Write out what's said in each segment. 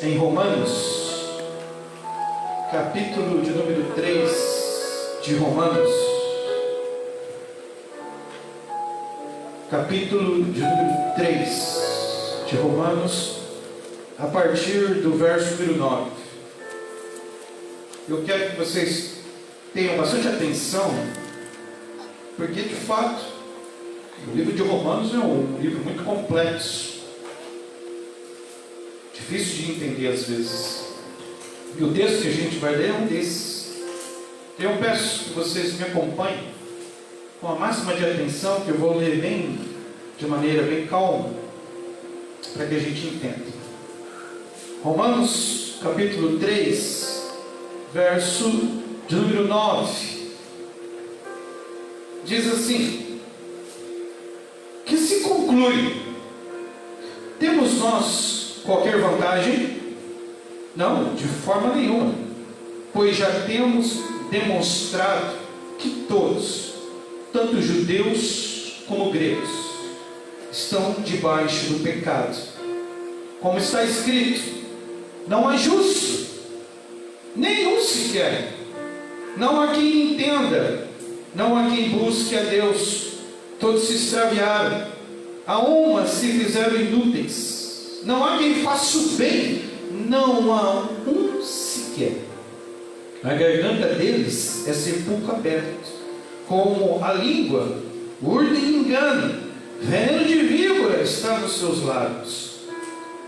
em Romanos, capítulo de número 3 de Romanos, capítulo de número 3 de Romanos, a partir do verso número 9. Eu quero que vocês tenham bastante atenção, porque de fato o livro de Romanos é um livro muito complexo, difícil de entender às vezes, e o texto que a gente vai ler é um desses. Eu peço que vocês me acompanhem com a máxima de atenção, que eu vou ler de maneira bem calma, para que a gente entenda. Romanos capítulo 3, verso de número 9, diz assim: que se conclui? Temos nós qualquer vantagem? Não, de forma nenhuma, pois já temos demonstrado que todos, tanto judeus como gregos, estão debaixo do pecado. Como está escrito: não há justo, nenhum sequer. Não há quem entenda, não há quem busque a Deus. Todos se extraviaram, a uma se fizeram inúteis. Não há quem faça o bem, não há um sequer. A garganta deles é sepulcro aberto, como a língua urda e engana. Veneno de víbora está nos seus lábios.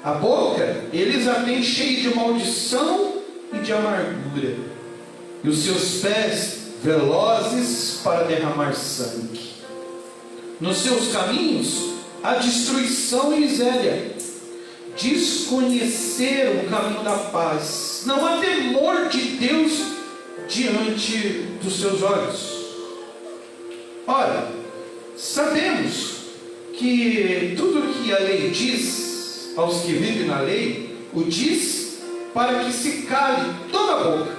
A boca eles a têm cheia de maldição e de amargura, e os seus pés velozes para derramar sangue. Nos seus caminhos há destruição e miséria. Desconheceram o caminho da paz. Não há temor de Deus diante dos seus olhos. Ora, sabemos que tudo que a lei diz aos que vivem na lei, o diz para que se cale toda a boca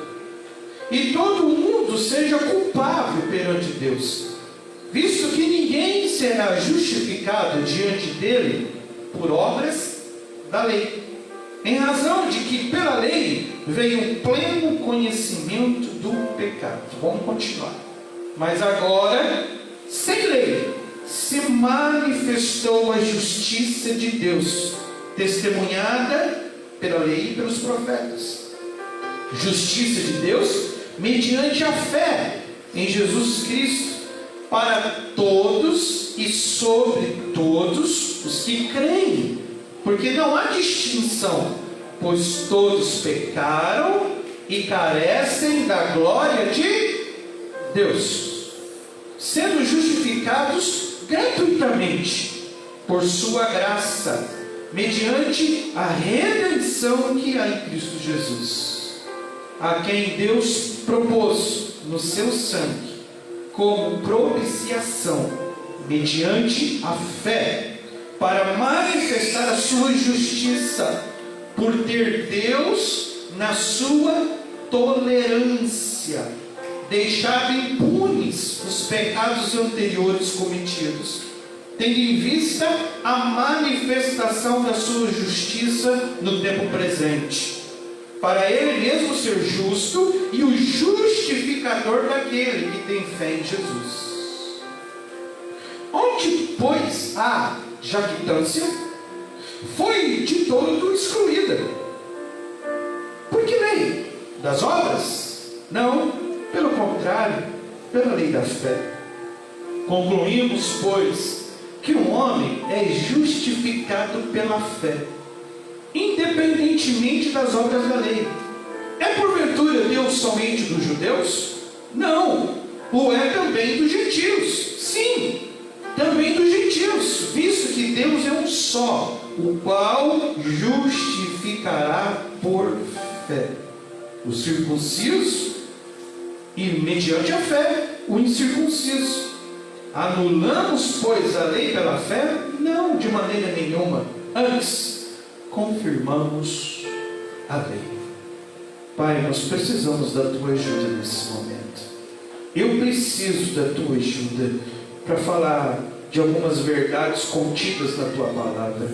e todo mundo seja culpável perante Deus, visto que ninguém será justificado diante dele por obras da lei, em razão de que pela lei veio o pleno conhecimento do pecado. Vamos continuar. Mas agora, sem lei, se manifestou a justiça de Deus, testemunhada pela lei e pelos profetas. Justiça de Deus mediante a fé em Jesus Cristo, para todos e sobre todos os que creem, porque não há distinção, pois todos pecaram e carecem da glória de Deus, sendo justificados gratuitamente por sua graça, mediante a redenção que há em Cristo Jesus, a quem Deus propôs no seu sangue como propiciação, mediante a fé, para manifestar a sua justiça, por ter Deus, na sua tolerância, deixado impunes os pecados anteriores cometidos, tendo em vista a manifestação da sua justiça no tempo presente, para ele mesmo ser justo e o justificador daquele que tem fé em Jesus. Onde, pois, há jactância, foi de todo excluída. Por que lei? Das obras? Não, pelo contrário, pela lei da fé. Concluímos, pois, que um homem é justificado pela fé, independentemente das obras da lei. É porventura Deus somente dos judeus? Não, o é também dos gentios. Sim, também dos gentios, visto que Deus é um só, o qual justificará por fé o circunciso e mediante a fé o incircunciso. Anulamos, pois, a lei pela fé? Não, de maneira nenhuma. Antes, confirmamos a lei. Pai, nós precisamos da Tua ajuda nesse momento. Eu preciso da Tua ajuda para falar de algumas verdades contidas na Tua palavra.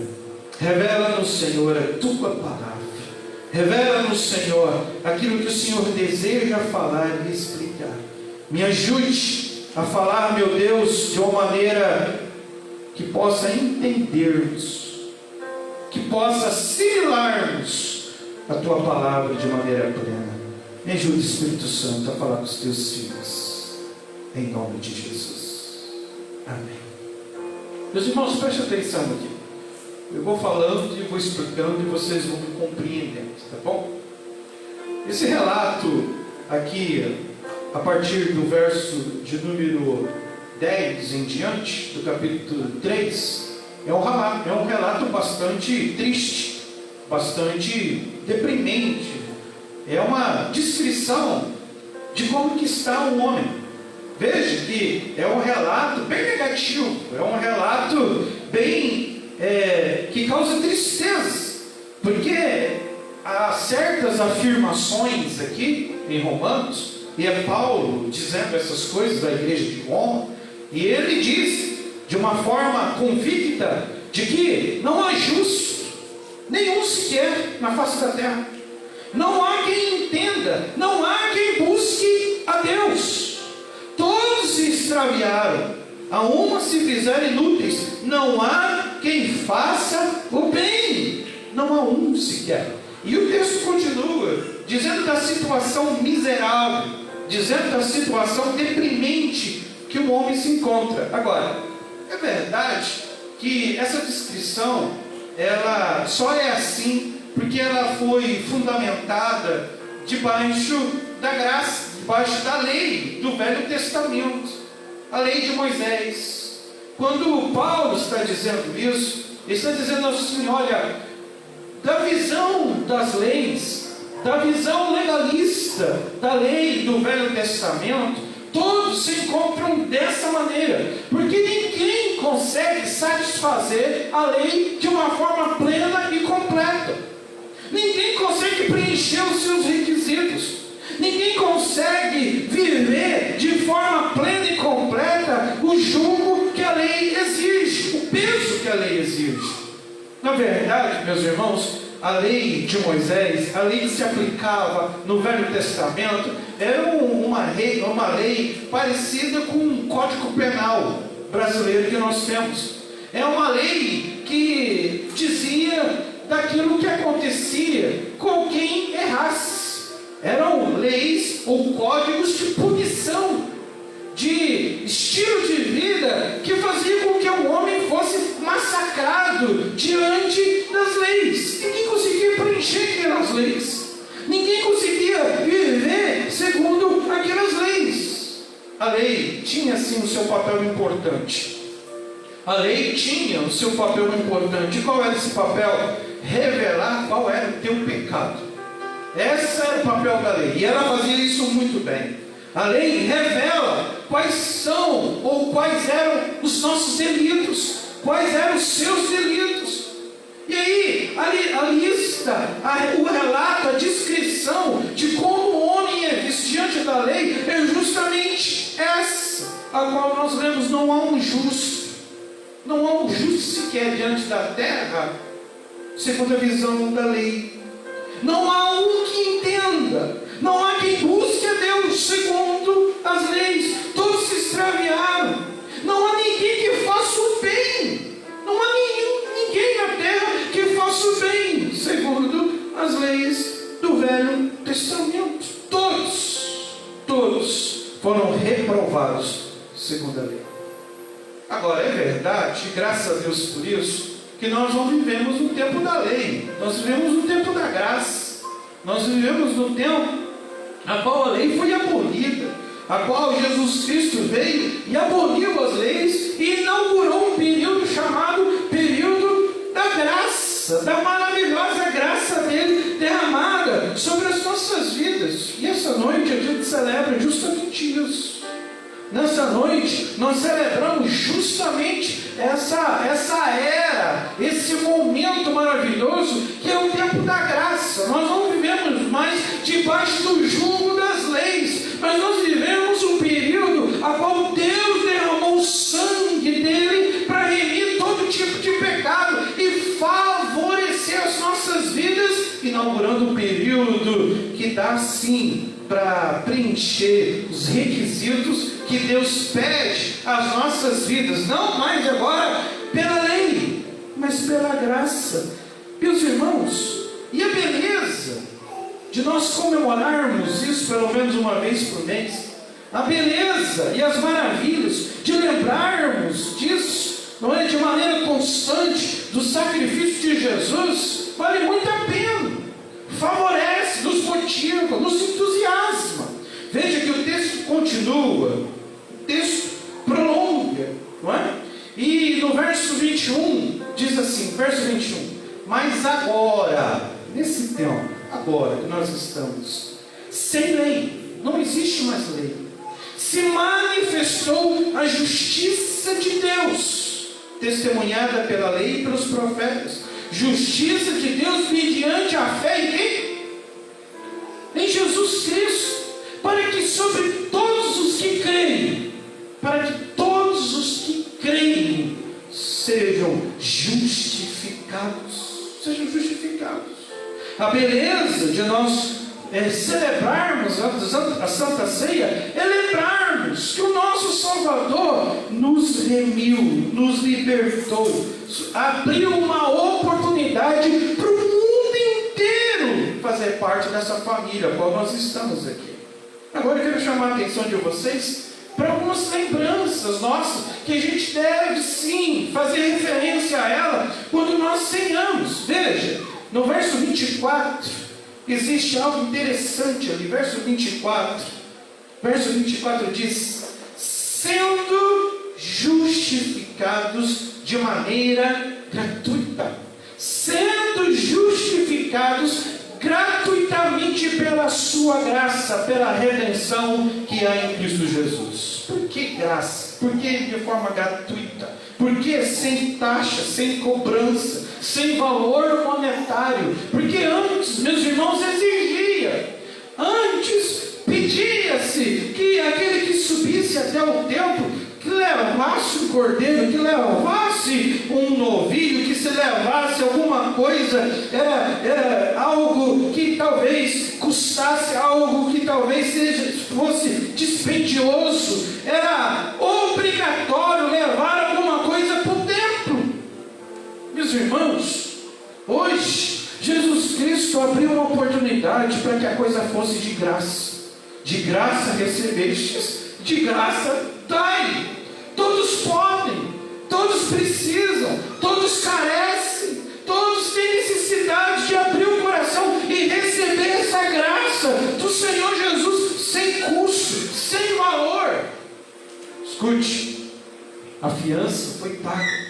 Revela-nos, Senhor, a Tua palavra. Revela-nos, Senhor, aquilo que o Senhor deseja falar e explicar. Me ajude a falar, meu Deus, de uma maneira que possa entendermos, que possa assimilarmos a Tua palavra de maneira plena. Me ajude, Espírito Santo, a falar com os Teus filhos, em nome de Jesus. Amém. Meus irmãos, prestem atenção aqui. Eu vou falando e vou explicando e vocês vão me compreendendo, tá bom? Esse relato aqui, a partir do verso de número 10 em diante, do capítulo 3, é um relato bastante triste, bastante deprimente. É uma descrição de como que está o homem. Veja que é um relato bem negativo, é um relato bem que causa tristeza, porque há certas afirmações aqui em Romanos, e é Paulo dizendo essas coisas da igreja de Roma, e ele diz de uma forma convicta de que não há justo nenhum sequer na face da terra, não há quem entenda, não há quem busque a Deus, todos se extraviaram, a uma se fizeram inúteis, não há quem faça o bem, não há um sequer. E o texto continua dizendo da situação miserável, dizendo da situação deprimente que o homem se encontra. Agora, é verdade que essa descrição ela só é assim porque ela foi fundamentada debaixo da graça, debaixo da lei do Velho Testamento, a lei de Moisés. Quando Paulo está dizendo isso, ele está dizendo assim: olha, da visão das leis, da visão legalista da lei do Velho Testamento, todos se encontram dessa maneira, porque ninguém consegue satisfazer a lei de uma forma plena e completa. Ninguém consegue preencher os seus requisitos. Ninguém consegue viver de forma plena e completa o jugo que a lei exige, o peso que a lei exige. Na verdade, meus irmãos, a lei de Moisés, a lei que se aplicava no Velho Testamento, era uma lei parecida com um código penal brasileiro que nós temos. É uma lei que dizia daquilo que acontecia com quem errasse. Eram leis ou códigos de punição, de estilo de vida que fazia com que o homem fosse massacrado diante das leis. Ninguém conseguia preencher aquelas leis. Ninguém conseguia viver segundo aquelas leis. A lei tinha sim o seu papel importante. A lei tinha o seu papel importante. E qual era esse papel? Revelar qual era o teu pecado. Esse era o papel da lei. E ela fazia isso muito bem. A lei revela quais são ou quais eram os nossos delitos, quais eram os seus delitos. E aí, a lista, o relato, a descrição de como o homem é visto diante da lei é justamente essa, a qual nós lemos: não há um justo, não há um justo sequer diante da terra, segundo a visão da lei. Não há um que entenda, não há quem busque a Deus segundo as leis. Todos se extraviaram, não há ninguém que faça o bem, não há ninguém na terra que faça o bem segundo as leis do Velho Testamento. Todos foram reprovados segundo a lei. Agora, é verdade, graças a Deus por isso, que nós não vivemos no tempo da lei, nós vivemos no tempo da graça, nós vivemos no tempo a qual a lei foi abolida, a qual Jesus Cristo veio e aboliu as leis e inaugurou um período chamado período da graça, da maravilhosa graça dele derramada sobre as nossas vidas. E essa noite a gente celebra justamente isso. Nessa noite nós celebramos justamente essa era, esse momento maravilhoso que é o tempo da graça. Nós não vivemos mais debaixo do jugo das leis, mas nós vivemos um período a qual Deus derramou o sangue dele para remir todo tipo de pecado e favorecer as nossas vidas, inaugurando um período período que dá sim para preencher os requisitos que Deus pede às nossas vidas, não mais agora pela lei, mas pela graça. Meus irmãos, e a beleza de nós comemorarmos isso pelo menos uma vez por mês, a beleza e as maravilhas de lembrarmos disso, não é, de maneira constante, do sacrifício de Jesus, vale muito a pena, favorece, nos motiva, nos entusiasma. Veja que o texto continua, o texto prolonga, não é? E no verso 21, diz assim, verso 21, mas agora, nesse tempo, agora que nós estamos sem lei, não existe mais lei, se manifestou a justiça de Deus, testemunhada pela lei e pelos profetas, justiça de Deus mediante a fé em quem? Em Jesus Cristo, para que sobre todos os que creem, para que todos os que creem sejam justificados. A beleza de nós celebrarmos a Santa Ceia é lembrarmos que o nosso Salvador nos remiu, nos libertou, abriu uma oportunidade para o mundo inteiro fazer parte dessa família qual nós estamos aqui. Agora eu quero chamar a atenção de vocês para algumas lembranças nossas, que a gente deve sim fazer referência a ela quando nós ceiamos. Veja, no verso 24, existe algo interessante ali, verso 24. Verso 24 diz: sendo justificados de maneira gratuita. Sendo justificados gratuitamente pela sua graça, pela redenção que há em Cristo Jesus. Por que graça? Por que de forma gratuita? Por que sem taxa, sem cobrança, sem valor monetário? Porque antes, meus irmãos, exigia, antes pedia-se que aquele que subisse até o templo, que levasse um cordeiro, que levasse um novilho, que se levasse alguma coisa, era algo que talvez custasse, algo que talvez fosse dispendioso, era obrigatório levar alguma coisa para o templo. Meus irmãos, hoje Jesus Cristo abriu uma oportunidade para que a coisa fosse de graça. De graça recebestes, de graça dai. Todos podem, todos precisam, todos carecem, todos têm necessidade de abrir o coração e receber essa graça do Senhor Jesus sem custo, sem valor. Escute, a fiança foi paga.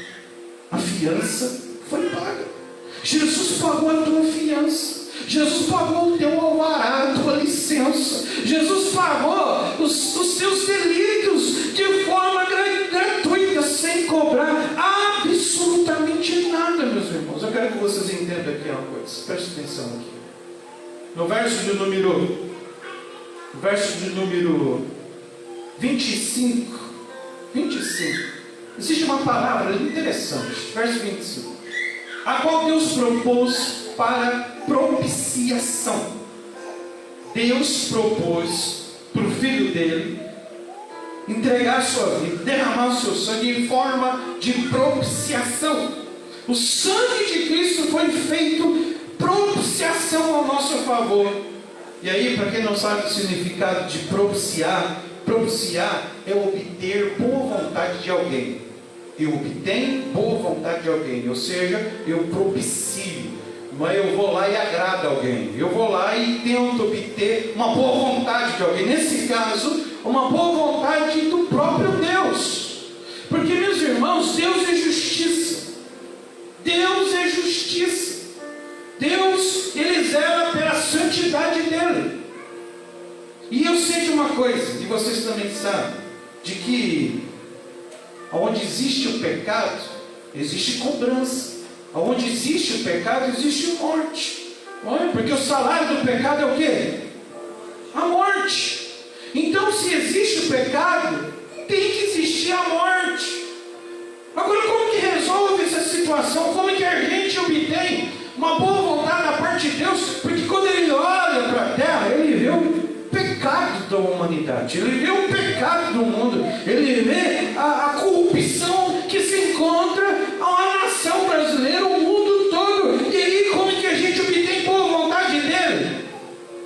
A fiança foi paga. Jesus pagou a tua fiança. Jesus pagou o teu alvará, a tua licença. Jesus pagou os teus delitos de forma gratuita, sem cobrar absolutamente nada, meus irmãos. Eu quero que vocês entendam aqui uma coisa. Preste atenção aqui. No verso de número 25, existe uma palavra interessante. Verso 25. A qual Deus propôs para propiciação. Deus propôs para o Filho dele entregar a sua vida, derramar o seu sangue em forma de propiciação. O sangue de Cristo foi feito propiciação ao nosso favor. E aí, para quem não sabe o significado de propiciar, propiciar é obter boa vontade de alguém. Eu obtenho boa vontade de alguém, ou seja, eu propicio. Mas eu vou lá e agrado alguém. Eu vou lá e tento obter uma boa vontade de alguém. Nesse caso, uma boa vontade do próprio Deus. Porque, meus irmãos, Deus é justiça. Deus é justiça. Deus, Ele zela pela santidade dEle. E eu sei de uma coisa, e vocês também sabem, de que onde existe o pecado, existe cobrança. Onde existe o pecado, existe morte. Porque o salário do pecado é o quê? A morte. Então, se existe o pecado, tem que existir a morte. Agora, como que resolve essa situação? Como que a gente obtém uma boa vontade da parte parte de Deus, porque quando ele olha para a terra, ele vê o pecado da humanidade, ele vê o pecado do mundo, ele vê a corrupção que se encontra a nação brasileira, o mundo todo. E aí, como é que a gente obtém boa vontade dele?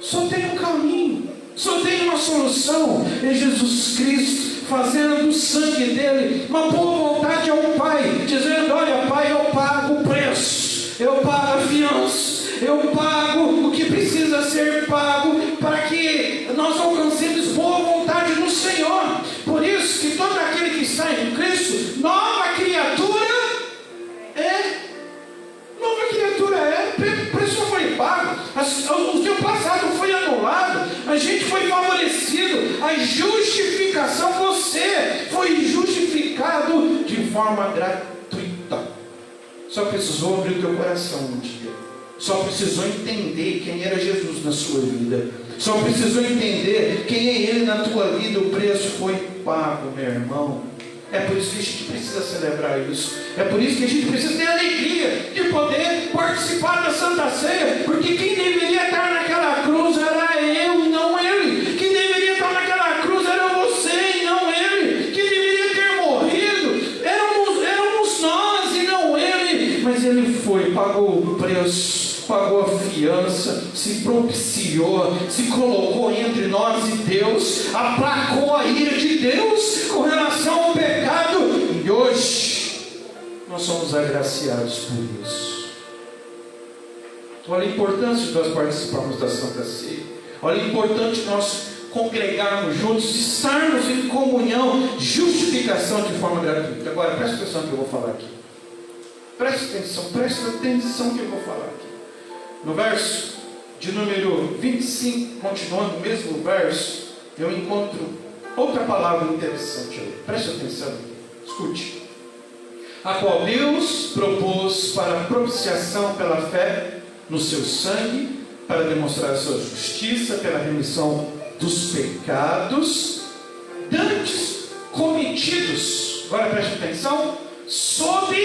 Só tem um caminho, só tem uma solução: é Jesus Cristo, fazendo do sangue dele uma boa vontade ao Pai, dizendo: olha, Pai, eu pago o preço, eu pago a fiança, eu pago o que precisa ser pago para que nós alcancemos boa vontade no Senhor. Por isso que todo aquele que está em Cristo, nova criatura é. Nova criatura é. O preço foi pago, o teu passado foi anulado, a gente foi favorecido, a justificação, você foi justificado de forma gratuita. Só precisou abrir o teu coração um dia. Só precisou entender quem era Jesus na sua vida. Só precisou entender quem é Ele na tua vida. O preço foi pago, meu irmão. É por isso que a gente precisa celebrar isso. É por isso que a gente precisa ter alegria de poder participar da Santa Ceia. Porque quem deveria estar naquela cruz era eu e não ele. Quem deveria estar naquela cruz era você e não ele. Quem deveria ter morrido éramos nós e não ele. Mas ele foi, pagou o preço, pagou a fiança, se propiciou, se colocou entre nós e Deus, aplacou a ira de Deus com relação ao pecado, e hoje nós somos agraciados por isso. Olha a importância de nós participarmos da Santa Ceia. Olha a importância de nós congregarmos juntos, estarmos em comunhão, justificação de forma gratuita. Agora presta atenção no que eu vou falar aqui. Presta atenção no que eu vou falar aqui. No verso de número 25, continuando o mesmo verso, eu encontro outra palavra interessante. Preste atenção aqui, escute. A qual Deus propôs para a propiciação pela fé no seu sangue, para demonstrar a sua justiça pela remissão dos pecados dantes cometidos. Agora preste atenção. Sob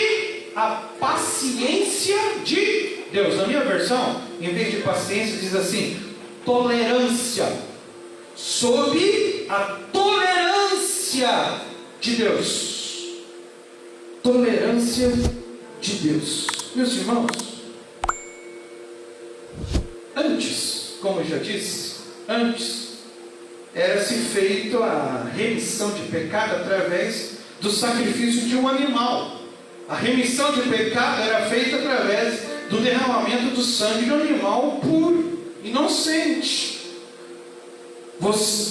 a paciência de Deus. Na minha versão, em vez de paciência, diz assim: tolerância. Sob a tolerância de Deus. Tolerância de Deus. Meus irmãos, antes, como eu já disse, antes era-se feito a remissão de pecado através do sacrifício de um animal. A remissão de pecado era feita através do derramamento do sangue de um animal puro, inocente.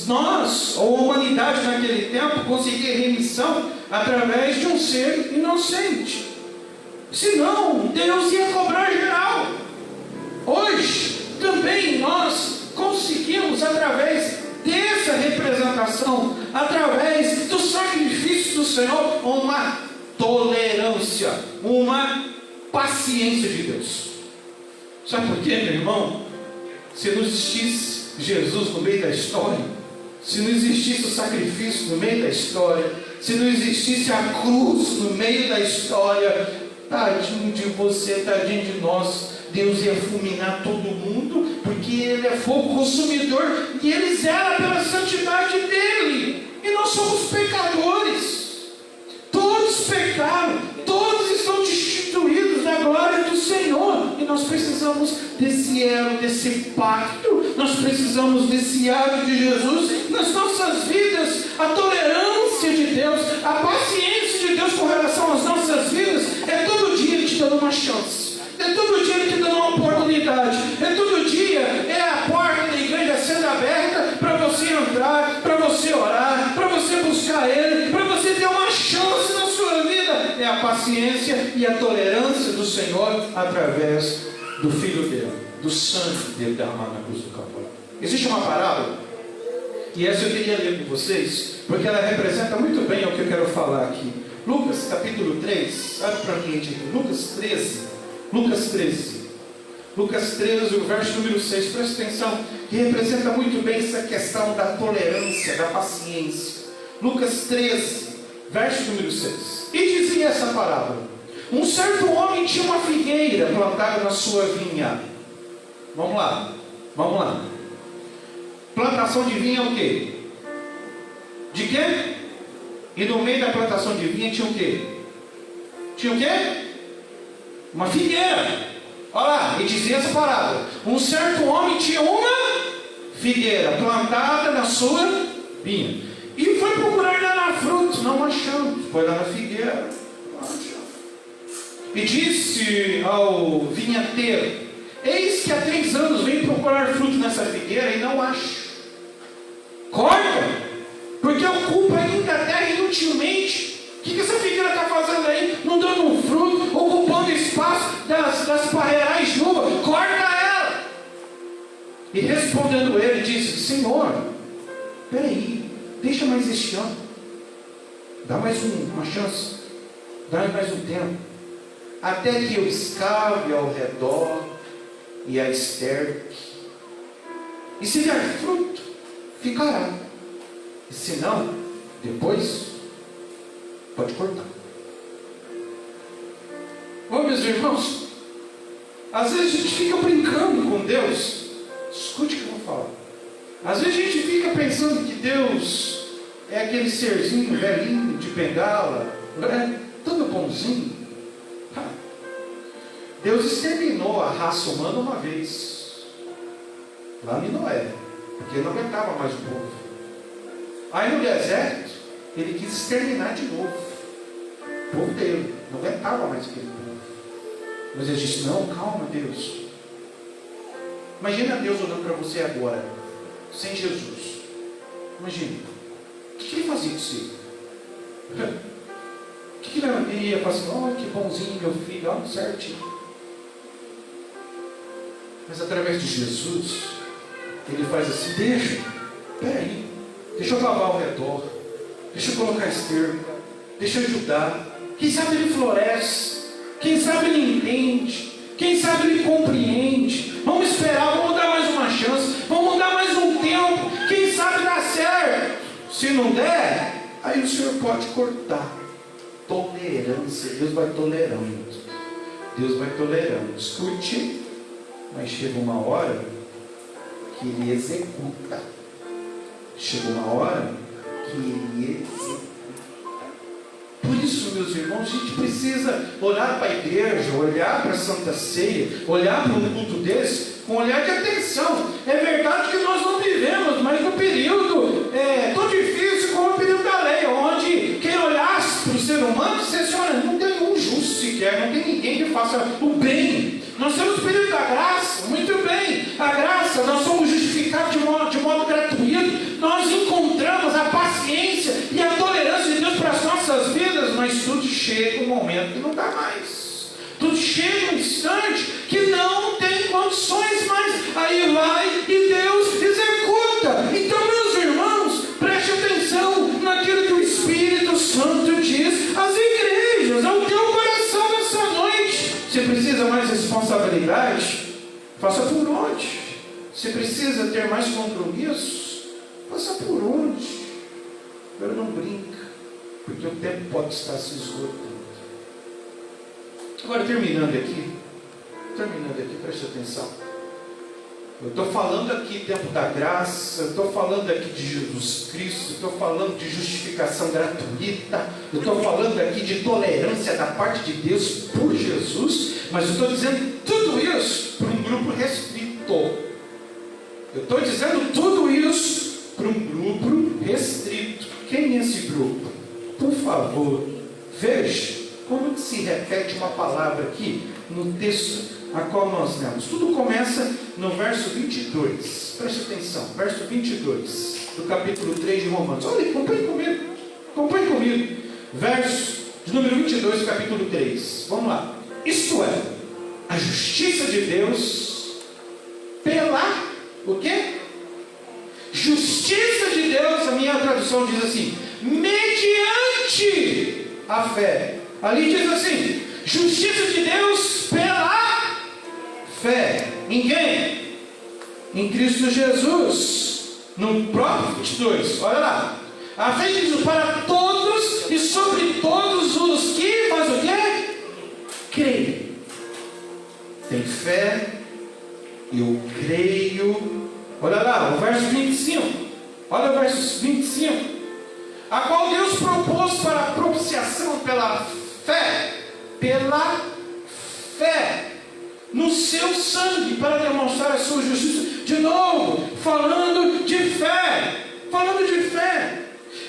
Nós, ou a humanidade naquele tempo, conseguia remissão através de um ser inocente. Senão, Deus ia cobrar geral. Hoje, também nós conseguimos, através dessa representação, através do sacrifício do Senhor, uma tolerância, uma paciência de Deus. Sabe por quê, meu irmão? Se não existisse Jesus no meio da história, se não existisse o sacrifício no meio da história, se não existisse a cruz no meio da história, tadinho de você, tadinho de nós, Deus ia fulminar todo mundo, porque Ele é fogo consumidor e Ele zela pela santidade dEle, e nós somos pecadores. Todos pecaram, todos estão destituídos da glória do Senhor, e nós precisamos desse elo, desse pacto, nós precisamos desse elo de Jesus nas nossas vidas. A tolerância de Deus, a paciência de Deus com relação às nossas vidas, é todo dia Ele te dando uma chance, é todo dia Ele te dando uma oportunidade, é todo dia, é a porta da igreja sendo aberta para você entrar, para você orar, para você buscar Ele, para você ter uma chance na sua vida. É a paciência e a tolerância do Senhor através do Filho dele, do sangue dele derramado na cruz do Calvário. Existe uma parábola, e essa eu queria ler com vocês, porque ela representa muito bem o que eu quero falar aqui. Lucas capítulo 3, abre para mim aqui, Lucas 13, o verso número 6, presta atenção, que representa muito bem essa questão da tolerância, da paciência. Lucas 13, verso número 6. E dizia essa parábola: um certo homem tinha uma figueira plantada na sua vinha, Vamos lá. Plantação de vinha é o quê? De quê? E no meio da plantação de vinha tinha o quê? Uma figueira. Olha lá, e dizia essa parábola: um certo homem tinha uma figueira plantada na sua vinha, e foi procurar dar frutos, não achando. Foi lá na figueira, não achando. E disse ao vinhateiro: eis que há 3 anos venho procurar frutos nessa figueira e não acho. Corta, porque ocupa ainda a terra inutilmente. O que essa figueira está fazendo aí? Não dando um fruto, ocupando espaço das parreirais de uva. Corta ela. E respondendo ele, disse: Senhor, peraí, deixa mais este ano. Dá mais uma chance. Dá mais um tempo. Até que eu escave ao redor e a esterque. E se der fruto, ficará. E se não, depois pode cortar. Ô meus irmãos, às vezes a gente fica brincando com Deus. Escute o que eu vou falar. Às vezes a gente fica pensando que Deus é aquele serzinho velhinho de bengala, todo bonzinho. Deus exterminou a raça humana uma vez, lá em Noé, porque não aguentava mais o povo. Aí no deserto, ele quis exterminar de novo o povo dele, não aguentava mais aquele povo. Mas ele disse: não, calma, Deus. Imagina Deus olhando para você agora, sem Jesus. Imagina, o que ele fazia com você? O que ele ia fazer? Oh, que bonzinho meu filho, ó, certinho. Mas através de Jesus, ele faz assim: peraí, deixa eu lavar ao redor, deixa eu colocar esterco, deixa eu ajudar. Quem sabe ele floresce, quem sabe ele entende, quem sabe ele compreende. Vamos esperar, vamos dar mais uma chance, vamos dar mais um tempo, quem sabe dá certo. Se não der, aí o Senhor pode cortar. Tolerância, Deus vai tolerando. Escute. Mas chega uma hora que ele executa. Por isso, meus irmãos, a gente precisa olhar para a igreja, olhar para a Santa Ceia, olhar para um culto desse com um olhar de atenção. É verdade que nós não vivemos mais no período tão difícil como o período da lei, onde quem olhasse para o ser humano dissesse: olha, não tem um justo sequer, não tem ninguém que faça o bem. Nós temos o período da graça, muito bem. A graça, nós somos justificados de modo gratuito. Nós encontramos a paciência e a tolerância de Deus para as nossas vidas, mas tudo chega um momento que não dá mais. Tudo chega um instante que não tem condições mais. Aí vai e Deus executa. Então, meus irmãos, preste atenção naquilo que o Espírito Santo diz às igrejas, ao teu coração nessa noite. Você precisa mais responsabilidade? Faça por onde? Você precisa ter mais compromisso? Faça por onde? Agora não brinca, porque o tempo pode estar se esgotando. Agora terminando aqui, preste atenção. Eu estou falando aqui tempo da graça, eu estou falando aqui de Jesus Cristo, eu estou falando de justificação gratuita, eu estou falando aqui de tolerância da parte de Deus por Jesus, mas eu estou dizendo tudo isso para um grupo restrito. Eu estou dizendo tudo isso para um grupo restrito. Quem é esse grupo? Por favor, veja como se repete uma palavra aqui no texto a qual nós lemos. Tudo começa no verso 22. Preste atenção, verso 22 do capítulo 3 de Romanos. Olha, acompanhe comigo. Verso de número 22 do capítulo 3. Vamos lá. Isto é, a justiça de Deus pela o quê? Justiça de Deus, a minha tradução diz assim: mediante a fé. Ali diz assim: justiça de Deus pela fé. Em quem? Em Cristo Jesus. No próprio 22, olha lá. A fé diz para todos e sobre todos os que faz o quê? Creem. Tem fé eu creio. Olha lá, o verso 25. Olha o verso 25. A qual Deus propôs para a propiciação pela fé no seu sangue, para demonstrar a sua justiça. De novo, falando de fé.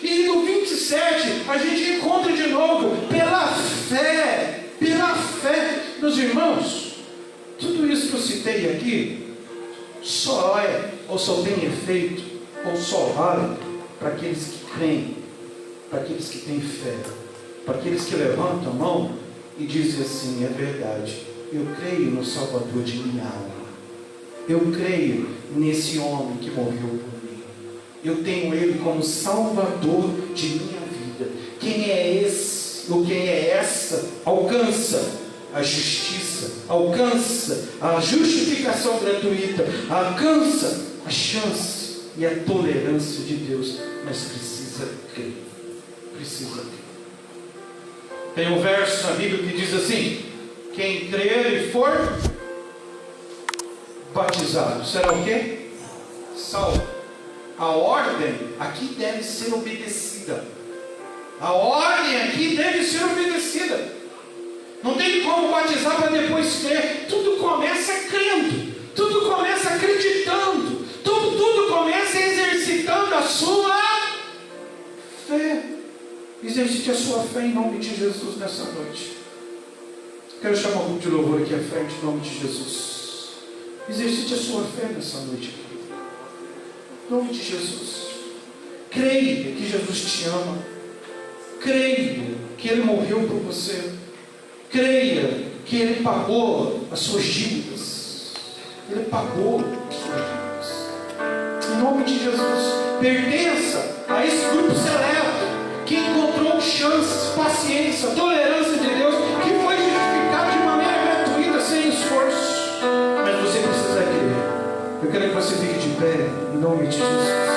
E no 27, a gente encontra de novo, pela fé. Meus irmãos, tudo isso que eu citei aqui, só é, ou só tem efeito, ou só vale para aqueles que creem, para aqueles que têm fé, para aqueles que levantam a mão e dizem assim: é verdade, eu creio no Salvador de minha alma, eu creio nesse homem que morreu por mim, eu tenho ele como Salvador de minha vida. Quem é esse, ou quem é essa, alcança a justiça, alcança a justificação gratuita, alcança a chance e a tolerância de Deus, mas precisa crer. Tem um verso na Bíblia que diz assim: quem crer e for batizado será o quê? Salvo. A ordem aqui deve ser obedecida. Não tem como batizar para depois crer. Tudo começa crendo, tudo começa acreditando, tudo começa exercitando a sua fé. Exercite a sua fé em nome de Jesus nessa noite. Quero chamar o grupo de louvor aqui à frente em nome de Jesus. Exercite a sua fé nessa noite, em nome de Jesus. Creia que Jesus te ama. Creia que Ele morreu por você. Creia que Ele pagou as suas dívidas. Ele pagou as suas dívidas. Em nome de Jesus, pertença a esse grupo seleto que encontrou chance, paciência, tolerância de Deus, que foi justificado de maneira gratuita, sem esforço. Mas você precisa crer. Eu quero que você fique de pé, em nome de Jesus.